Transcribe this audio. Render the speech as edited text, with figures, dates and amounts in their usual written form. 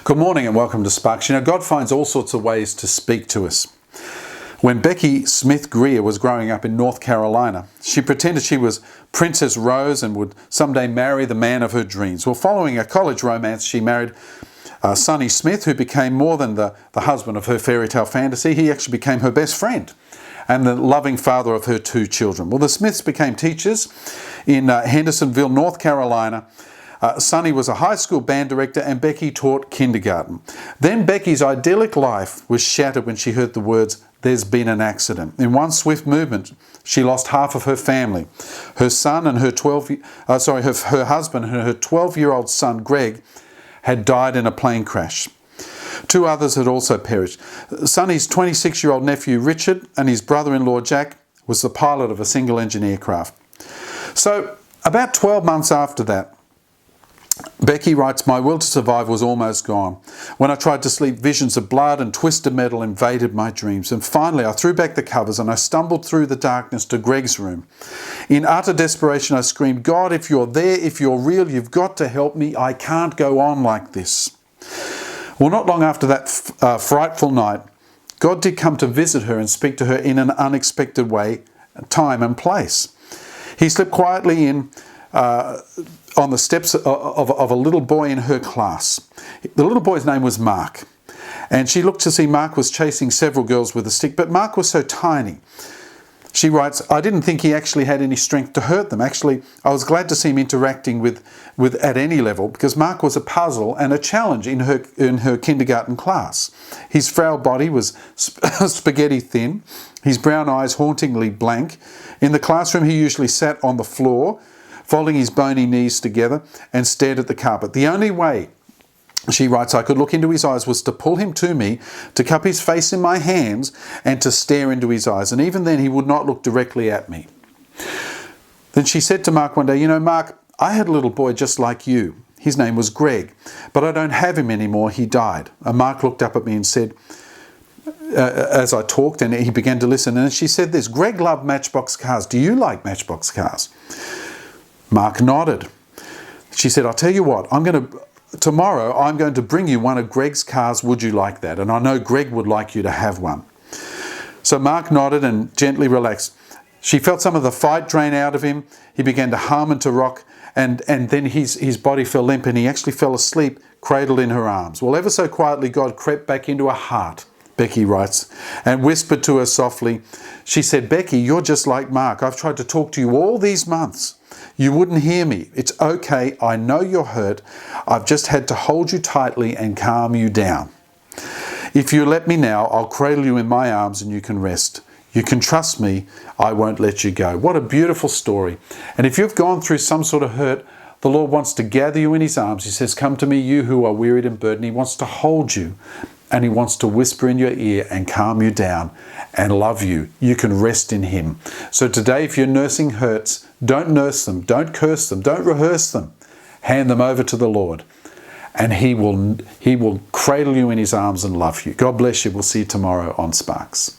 Good morning and welcome to Sparks. You know, God finds all sorts of ways to speak to us. When Becky Smith Greer was growing up in North Carolina, she pretended she was Princess Rose and would someday marry the man of her dreams. Well, following a college romance, she married Sonny Smith, who became more than the husband of her fairy tale fantasy. He actually became her best friend and the loving father of her two children. Well, the Smiths became teachers in Hendersonville, North Carolina. Sonny was a high school band director and Becky taught kindergarten. Then Becky's idyllic life was shattered when she heard the words, "There's been an accident." In one swift movement, she lost half of her family. Her son and her husband and her 12-year-old son, Greg, had died in a plane crash. Two others had also perished. Sonny's 26-year-old nephew, Richard, and his brother-in-law, Jack, was the pilot of a single-engine aircraft. So, about 12 months after that, Becky writes, "My will to survive was almost gone. When I tried to sleep, visions of blood and twisted metal invaded my dreams. And finally, I threw back the covers and I stumbled through the darkness to Greg's room. In utter desperation, I screamed, 'God, if you're there, if you're real, you've got to help me. I can't go on like this.'" Well, not long after that frightful night, God did come to visit her and speak to her in an unexpected way, time and place. He slipped quietly in on the steps of a little boy in her class. The little boy's name was Mark. And she looked to see Mark was chasing several girls with a stick, but Mark was so tiny. She writes, "I didn't think he actually had any strength to hurt them. Actually, I was glad to see him interacting with at any level, because Mark was a puzzle and a challenge in her kindergarten class. His frail body was spaghetti thin, his brown eyes hauntingly blank. In the classroom, he usually sat on the floor, folding his bony knees together, and stared at the carpet. The only way," she writes, "I could look into his eyes was to pull him to me, to cup his face in my hands, and to stare into his eyes. And even then, he would not look directly at me." Then she said to Mark one day, "You know, Mark, I had a little boy just like you. His name was Greg, but I don't have him anymore. He died." And Mark looked up at me and said, as I talked, and he began to listen, and she said this, "Greg loved Matchbox cars. Do you like Matchbox cars?" Mark nodded. She said, "I'll tell you what, tomorrow I'm going to bring you one of Greg's cars. Would you like that? And I know Greg would like you to have one." So Mark nodded and gently relaxed. She felt some of the fight drain out of him. He began to hum and to rock, and then his body fell limp and he actually fell asleep, cradled in her arms. Well, ever so quietly, God crept back into her heart, Becky writes, and whispered to her softly. She said, "Becky, you're just like Mark. I've tried to talk to you all these months. You wouldn't hear me. It's okay. I know you're hurt. I've just had to hold you tightly and calm you down. If you let me now, I'll cradle you in my arms and you can rest. You can trust me. I won't let you go." What a beautiful story. And if you've gone through some sort of hurt, the Lord wants to gather you in his arms. He says, "Come to me, you who are wearied and burdened." He wants to hold you and he wants to whisper in your ear and calm you down and love you. You can rest in him. So today, if you're nursing hurts, don't nurse them, don't curse them, don't rehearse them. Hand them over to the Lord and he will cradle you in his arms and love you. God bless you. We'll see you tomorrow on Sparks.